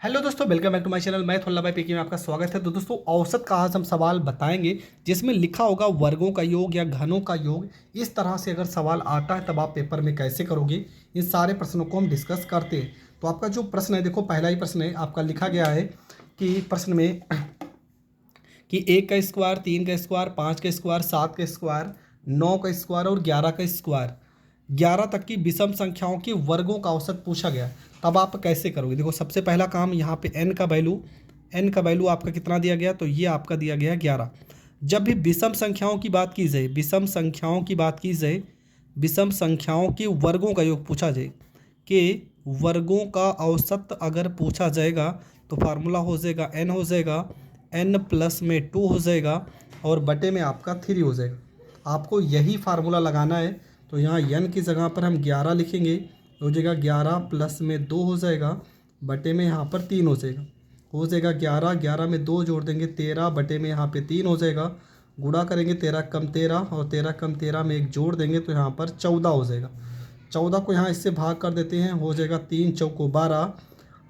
Hello दोस्तों, welcome back to my channel. मैं थोल्ला भाई पीके में आपका स्वागत है। तो दोस्तों, औसत का आज हम सवाल बताएंगे जिसमें लिखा होगा वर्गों का योग या घनों का योग। इस तरह से अगर सवाल आता है तब आप पेपर में कैसे करोगे, इन सारे प्रश्नों को हम डिस्कस करते हैं। तो आपका जो प्रश्न है, देखो पहला ही प्रश्न है आपका, लिखा गया है कि प्रश्न में कि 1 का स्क्वायर, 3 का स्क्वायर, 5 का स्क्वायर, 7 का स्क्वायर, 9 का स्क्वायर और 11 का स्क्वायर, 11 तक की विषम संख्याओं के वर्गों का औसत पूछा गया। तब आप कैसे करोगे? देखो, सबसे पहला काम यहाँ पे n का वैल्यू आपका कितना दिया गया, तो ये आपका दिया गया 11। जब भी विषम संख्याओं की बात की जाए, विषम संख्याओं के वर्गों का योग पूछा जाए, कि वर्गों का औसत अगर पूछा जाएगा तो फार्मूला हो जाएगा n, हो जाएगा n प्लस में 2 हो जाएगा और बटे में आपका 3 हो जाएगा। आपको यही फार्मूला लगाना है। तो यहाँ n की जगह पर हम 11 लिखेंगे, हो जाएगा 11 प्लस में 2 हो जाएगा, बटे में यहाँ पर 3 हो जाएगा। 11 में 2 जोड़ देंगे 13, बटे में यहाँ पे 3 हो जाएगा। गुणा करेंगे 13 कम 13 और 13 कम 13 में 1 जोड़ देंगे तो यहाँ पर 14 हो जाएगा। 14 को यहाँ इससे भाग कर देते हैं, हो जाएगा 3 चौको 12,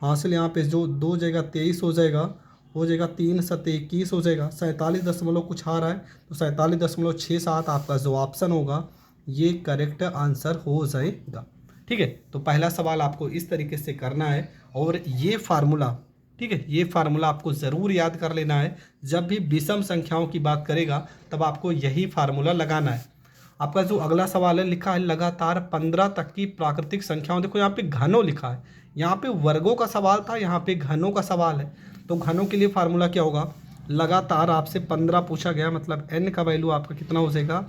हासिल यहाँ पे जो 2 जगह 23 हो जाएगा, 3 सत्ते 21 हो जाएगा। 47 दशमलव कुछ आ रहा है तो 47.67 आपका जो ऑप्शन होगा ये करेक्ट आंसर हो जाएगा। ठीक है, तो पहला सवाल आपको इस तरीके से करना है और ये फार्मूला, ठीक है, ये फार्मूला आपको ज़रूर याद कर लेना है। जब भी विषम संख्याओं की बात करेगा तब आपको यही फार्मूला लगाना है। आपका जो अगला सवाल है, लिखा है लगातार 15 तक की प्राकृतिक संख्याओं। देखो यहाँ पे घनों लिखा है, यहाँ पे वर्गों का सवाल था, यहाँ पे घनों का सवाल है। तो घनों के लिए फार्मूला क्या होगा? लगातार आपसे 15 पूछा गया, मतलब n का वैल्यू आपका कितना हो जाएगा?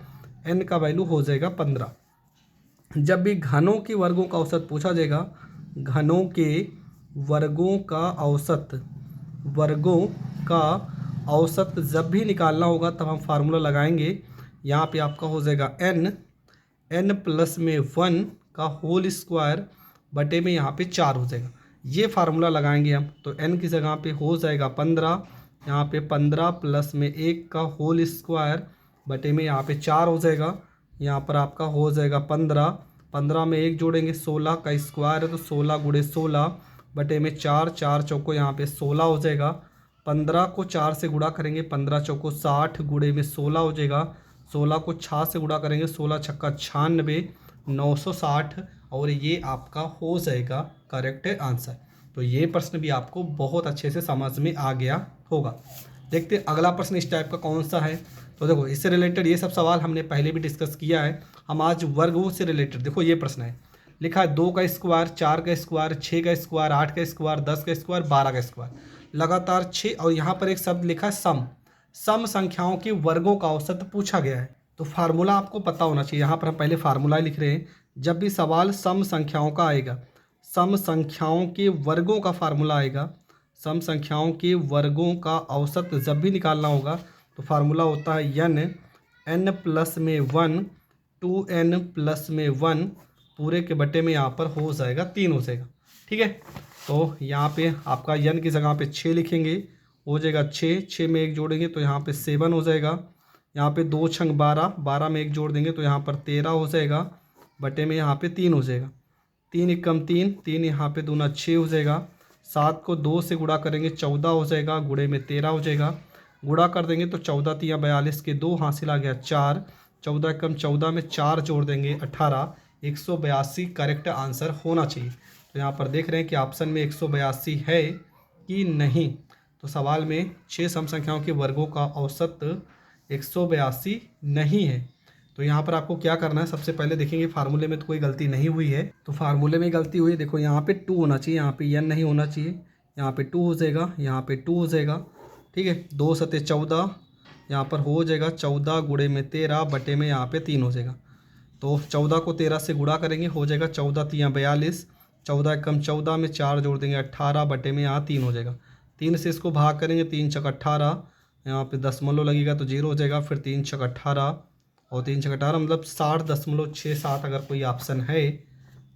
n का वैल्यू हो जाएगा 15। जब भी घनों के वर्गों का औसत पूछा जाएगा, घनों के वर्गों का औसत जब भी निकालना होगा तब हम फार्मूला लगाएंगे। यहाँ पे आपका हो जाएगा n प्लस में 1 का होल स्क्वायर, बटे में यहाँ पे 4 हो जाएगा। ये फार्मूला लगाएंगे हम, तो n की जगह पे हो जाएगा 15, यहाँ पे 15 प्लस में 1 का होल स्क्वायर, बटे में यहाँ पे 4 हो जाएगा। यहाँ पर आपका हो जाएगा 15, 15 में 1 जोड़ेंगे 16 का स्क्वायर है तो 16 गुणे 16, बटे में 4, 4 चौको यहाँ पे 16 हो जाएगा। 15 को 4 से गुणा करेंगे, 15 चौको 60, गुणे में 16 हो जाएगा। 16 को 6 से गुणा करेंगे, 16 छक्का 96, 960 और ये आपका हो जाएगा करेक्ट आंसर। तो ये प्रश्न भी आपको बहुत अच्छे से समझ में आ गया होगा। देखते हैं अगला प्रश्न इस टाइप का कौन सा है। तो देखो, इससे रिलेटेड ये सब सवाल हमने पहले भी डिस्कस किया है। हम आज वर्गों से रिलेटेड, देखो ये प्रश्न है, लिखा है 2 का स्क्वायर, 4 का स्क्वायर, 6 का स्क्वायर, 8 का स्क्वायर, 10 का स्क्वायर, 12 का स्क्वायर, लगातार 6, और यहाँ पर एक शब्द लिखा है सम संख्याओं के वर्गों का औसत पूछा गया है। तो फार्मूला आपको पता होना चाहिए। यहाँ पर हम पहले फार्मूला लिख रहे हैं। जब भी सवाल सम संख्याओं का आएगा, सम संख्याओं के वर्गों का फार्मूला आएगा, सम संख्याओं के वर्गों का औसत जब भी निकालना होगा तो फार्मूला होता है n प्लस में 1, 2n प्लस में 1 पूरे के बटे में यहाँ पर हो जाएगा 3 हो जाएगा। ठीक है, तो यहाँ पे आपका n की जगह पे 6 लिखेंगे, हो जाएगा 6, 6 में 1 जोड़ेंगे तो यहाँ पे 7 हो जाएगा। यहाँ पे 2 छंग 12, 12 में 1 जोड़ देंगे तो यहाँ पर 13 हो जाएगा, बटे में यहाँ पे 3 हो जाएगा। 3 एकम 3, 3 यहाँ पे दूना 6 हो जाएगा। 7 को 2 से गुणा करेंगे 14 हो जाएगा, गुणे में 13 हो जाएगा। गुणा कर देंगे तो 14 तिया 42 के 2 हासिल आ गया 4, 14 एकम 14 में 4 जोड़ देंगे 18, 182 करेक्ट आंसर होना चाहिए। तो यहाँ पर देख रहे हैं कि ऑप्शन में 182 है कि नहीं। तो सवाल में 6 सम संख्याओं के वर्गों का औसत 182 नहीं है। तो यहाँ पर आपको क्या करना है, सबसे पहले देखेंगे फार्मूले में तो कोई गलती नहीं हुई है। तो फार्मूले में गलती हुई है, देखो यहाँ पे 2 होना चाहिए, यहाँ पे n नहीं होना चाहिए, यहाँ पे 2 हो जाएगा, यहाँ पे 2 हो जाएगा। ठीक है, 2 सत्ते 14, यहाँ पर हो जाएगा 14 गुणे में 13, बटे में यहाँ पे 3 हो जाएगा। तो 14 को 13 से गुणा करेंगे, हो जाएगा 14 तिया 42, 14 एकम 14 में 4 जोड़ देंगे 18, बटे में यहाँ 3 हो जाएगा। 3 से इसको भाग करेंगे, 3 छक 18, यहाँ पे दशमलव लगेगा तो 0 हो जाएगा, फिर 3 छक 18 और 3 छक 18 मतलब 60.67 अगर कोई ऑप्शन है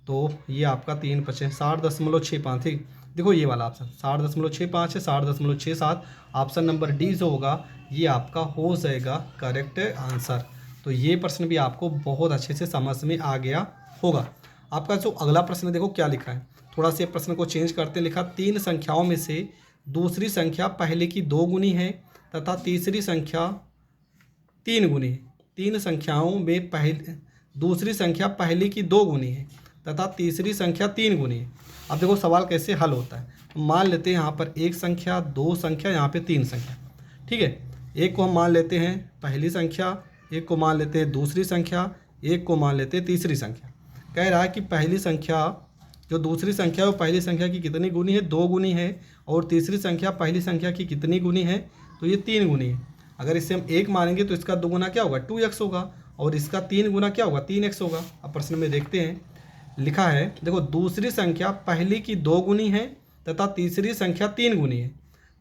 तो ये आपका 3 पचे 60.65। ठीक, देखो ये वाला ऑप्शन 60.65 है, 60.67 ऑप्शन नंबर डी जो होगा ये आपका हो जाएगा करेक्ट आंसर। तो ये प्रश्न भी आपको बहुत अच्छे से समझ में आ गया होगा। आपका जो अगला प्रश्न है देखो क्या लिखा है, थोड़ा सा प्रश्न को चेंज करते हैं। लिखा 3 संख्याओं में से दूसरी संख्या पहले की 2 गुनी है तथा तीसरी संख्या 3 गुनी है। 3 संख्याओं में दूसरी संख्या पहले की 2 गुनी है तथा तीसरी संख्या 3 गुनी है। अब देखो सवाल कैसे हल होता है। मान लेते हैं यहाँ पर एक संख्या, 2 संख्या, यहाँ पे 3 संख्या, ठीक है। एक को हम मान लेते हैं पहली संख्या, एक को मान लेते हैं दूसरी संख्या, एक को मान लेते हैं तीसरी संख्या। कह रहा है कि पहली संख्या जो दूसरी संख्या है वो पहली संख्या की कितनी गुनी है, 2 गुनी है, और तीसरी संख्या पहली संख्या की कितनी गुनी है, तो ये 3 गुनी है। अगर इसे हम 1 मानेंगे तो इसका 2 गुना क्या होगा, 2x होगा, और इसका 3 गुना क्या होगा, 3x होगा। अब प्रश्न में देखते हैं, लिखा है देखो दूसरी संख्या पहली की 2 गुनी है तथा तीसरी संख्या 3 गुनी है।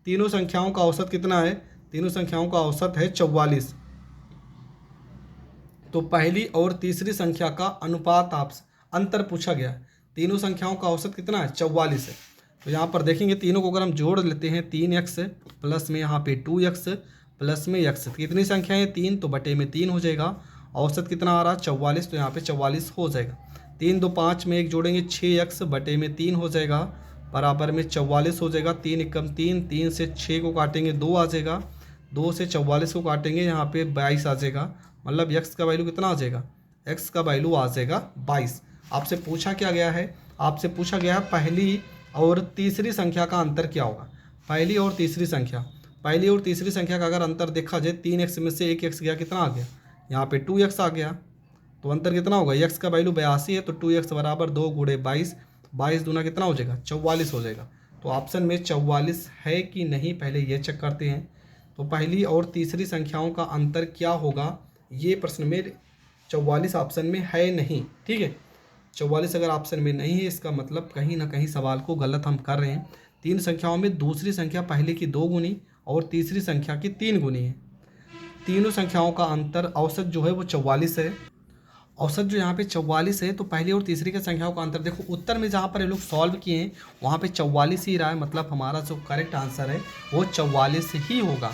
तीनों संख्याओं का औसत कितना है, तीनों संख्याओं का औसत है 44। तो पहली और तीसरी संख्या का अनुपात आपसे अंतर पूछा गया। तीनों संख्याओं का औसत कितना है, 44 है। तो यहाँ पर देखेंगे तीनों को अगर हम जोड़ लेते हैं, 3x प्लस में यहाँ पे 2x प्लस में x, कितनी संख्या है 3, तो बटे में 3 हो जाएगा। औसत कितना आ रहा है 44, तो यहाँ पे 44 हो जाएगा। 3 2 5 में 1 जोड़ेंगे 6x बटे में 3 हो जाएगा, बराबर में 44 हो जाएगा। 3 एकम 3, 3 से 6 को काटेंगे 2 आ जाएगा, 2 से 44 को काटेंगे यहाँ पे 22 आ जाएगा। मतलब x का वैल्यू कितना आ जाएगा, x का वैल्यू आ जाएगा 22। आपसे पूछा क्या गया है, आपसे पूछा गया है पहली और तीसरी संख्या का अंतर क्या होगा। पहली और तीसरी संख्या, पहली और तीसरी संख्या का अगर अंतर देखा जाए, 3x में से 1x गया, कितना आ गया, यहाँ पे 2x आ गया। तो अंतर कितना होगा, x का वैल्यू 82 है, तो 2x बराबर 2 गुणे 22, 22 दूना कितना हो जाएगा, 44 हो जाएगा। तो ऑप्शन में 44 है कि नहीं, पहले ये चेक करते हैं। तो पहली और तीसरी संख्याओं का अंतर क्या होगा, ये प्रश्न में 44 ऑप्शन में है नहीं, ठीक है। 44 अगर ऑप्शन में नहीं है, इसका मतलब कहीं ना कहीं सवाल को गलत हम कर रहे हैं। 3 संख्याओं में दूसरी संख्या पहले की 2 गुनी और तीसरी संख्या की 3 गुनी है। तीनों संख्याओं का अंतर औसत जो है वो 44 है। औसत जो यहाँ पे 44 है, तो पहली और तीसरी की संख्याओं का अंतर देखो उत्तर में जहाँ पर ये लोग सॉल्व किए हैं वहाँ पे 44 ही रहा है, मतलब हमारा जो करेक्ट आंसर है वो 44 ही होगा।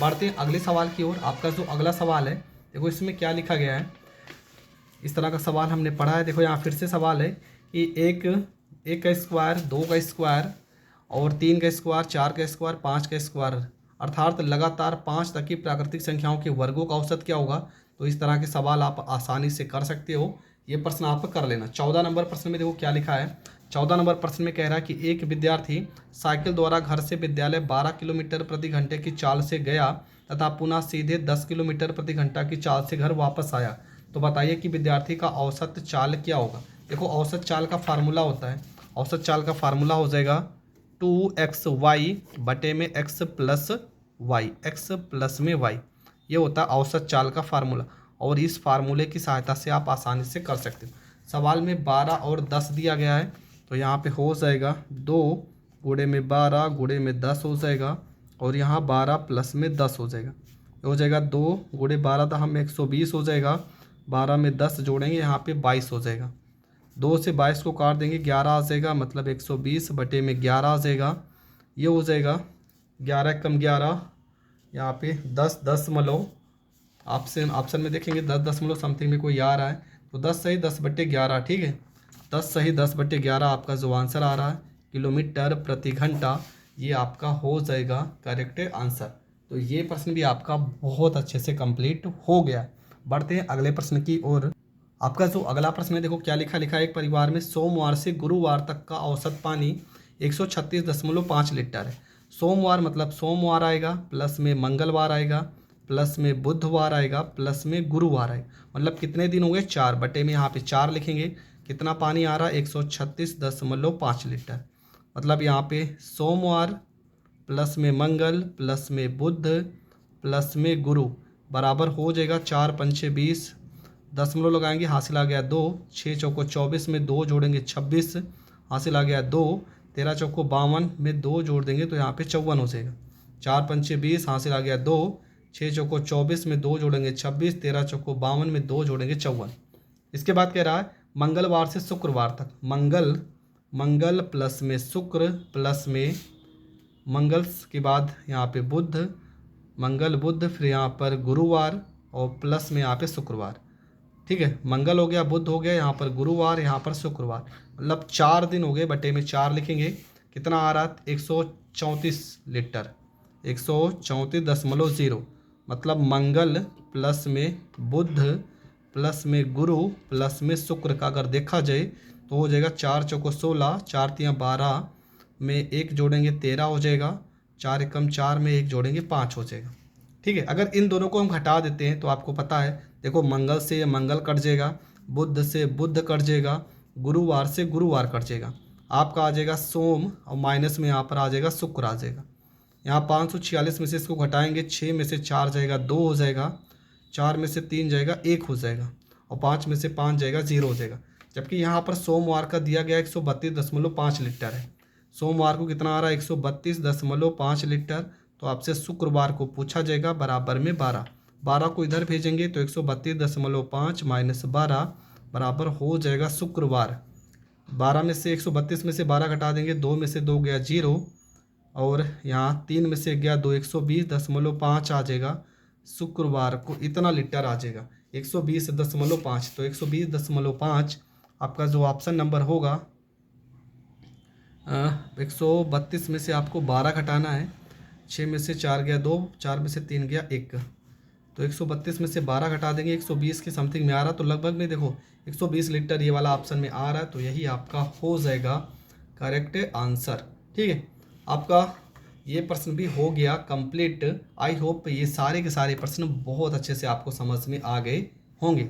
बढ़ते हैं अगले सवाल की ओर। आपका जो अगला सवाल है देखो इसमें क्या लिखा गया है, इस तरह का सवाल हमने पढ़ा है। देखो यहाँ फिर से सवाल है कि एक का स्क्वायर, 2 का स्क्वायर और 3 का स्क्वायर, 4 का स्क्वायर, 5 का स्क्वायर, अर्थात लगातार 5 तक की प्राकृतिक संख्याओं के वर्गों का औसत क्या होगा। तो इस तरह के सवाल आप आसानी से कर सकते हो, ये प्रश्न आप कर लेना। 14 नंबर प्रश्न में देखो क्या लिखा है। 14 नंबर प्रश्न में कह रहा है कि एक विद्यार्थी साइकिल द्वारा घर से विद्यालय 12 किलोमीटर प्रति घंटे की चाल से गया तथा पुनः सीधे 10 किलोमीटर प्रति घंटा की चाल से घर वापस आया। तो बताइए कि विद्यार्थी का औसत चाल क्या होगा। देखो औसत चाल का फार्मूला होता है, औसत चाल का फार्मूला हो जाएगा 2xy बटे में x plus y, x plus में y, ये होता है औसत चाल का फार्मूला। और इस फार्मूले की सहायता से आप आसानी से कर सकते हो। सवाल में 12 और 10 दिया गया है, तो यहाँ पे हो जाएगा 2 गुणे में 12 गुणे में 10 हो जाएगा, और यहाँ 12 प्लस में 10 हो जाएगा, हो जाएगा 2 गुणे 12 तो हम 120 हो जाएगा, 12 में 10 जोड़ेंगे यहाँ पे 22 हो जाएगा। 2 से 22 को काट देंगे 11 आ जाएगा, मतलब 120 बटे में 11 आ जाएगा। ये हो जाएगा 11 कम 11, यहाँ पे 10 दशमलव, ऑप्शन में देखेंगे 10 दशमलव समथिंग में कोई आ रहा है, तो 10 सही 10 बटे 11, ठीक है। 10 सही 10 बटे 11 आपका जो आंसर आ रहा है किलोमीटर प्रति घंटा, ये आपका हो जाएगा करेक्ट आंसर। तो ये प्रश्न भी आपका बहुत अच्छे से कंप्लीट हो गया। बढ़ते हैं अगले प्रश्न की ओर। आपका जो अगला प्रश्न है देखो क्या लिखा है। एक परिवार में सोमवार से गुरुवार तक का औसत पानी 136.5 लीटर है। सोमवार मतलब सोमवार आएगा, प्लस में मंगलवार आएगा, प्लस में बुधवार आएगा, प्लस में गुरुवार आएगा, मतलब कितने दिन हो गए 4, बटे में यहाँ पे 4 लिखेंगे। कितना पानी आ रहा है 136.5 लीटर, मतलब यहाँ पे सोमवार प्लस में मंगल प्लस में बुध प्लस में गुरु बराबर हो जाएगा 4 पंचे 20, दशमलव लगाएंगे, हासिल आ गया 2, 6 चौको 24 में 2 जोड़ेंगे 26, हासिल आ गया 2, 13 चौको 52 में 2 जोड़ देंगे तो यहाँ पे 54 हो जाएगा। 4 पंचे 20, हासिल आ गया 2, 6 चौको 24 में 2 जोड़ेंगे 26, 13 चौको 52 में 2 जोड़ेंगे 54। इसके बाद कह रहा है मंगलवार से शुक्रवार तक, मंगल प्लस में शुक्र प्लस में मंगल के बाद यहाँ पे बुध, मंगल बुध, फिर यहाँ पर गुरुवार और प्लस में यहाँ पे शुक्रवार। ठीक है, मंगल हो गया, बुध हो गया, यहाँ पर गुरुवार, यहाँ पर शुक्रवार, मतलब 4 दिन हो गए, बटे में 4 लिखेंगे। कितना आ रहा? 134 लीटर, 134.0, मतलब मंगल प्लस में बुध प्लस में गुरु प्लस में शुक्र का अगर देखा जाए तो हो जाएगा 4 चौको 16, 4 तियाँ 12 में 1 जोड़ेंगे 13 हो जाएगा, 4 एकम 4 में 1 जोड़ेंगे 5 हो जाएगा। ठीक है, अगर इन दोनों को हम घटा देते हैं तो आपको पता है, देखो मंगल से मंगल कट जाएगा, बुध से बुध कट जाएगा, गुरुवार से गुरुवार कट जाएगा, आपका आ जाएगा सोम, और माइनस में यहाँ पर आ जाएगा शुक्र आ जाएगा। यहाँ 546 में से इसको घटाएंगे, 6 में से 4 जाएगा 2 हो जाएगा, 4 में से 3 जाएगा 1 हो जाएगा, और 5 में से 5 जाएगा 0 हो जाएगा। जबकि यहाँ पर सोमवार का दिया गया 132.5 लीटर है। सोमवार को कितना आ रहा है? 132.5 लीटर। तो आपसे शुक्रवार को पूछा जाएगा बराबर में 12, 12 को इधर भेजेंगे तो 132.5 माइनस 12 बराबर हो जाएगा शुक्रवार। 12 में से 132 में से 12 घटा देंगे, 2 में से 2 गया 0, और यहाँ 3 में से गया 2, 120.5 आ जाएगा। शुक्रवार को इतना लीटर आ जाएगा 120.5। तो 120.5 आपका जो ऑप्शन नंबर होगा, 132 में से आपको 12 घटाना है, 6 में से 4 गया 2, 4 में से 3 गया 1, तो 132 में से 12 घटा देंगे, 120 के समथिंग में आ रहा, तो लगभग में देखो 120 लीटर ये वाला ऑप्शन में आ रहा है, तो यही आपका हो जाएगा करेक्ट आंसर। ठीक है, आपका ये प्रश्न भी हो गया कंप्लीट। आई होप ये सारे के सारे प्रश्न बहुत अच्छे से आपको समझ में आ गए होंगे।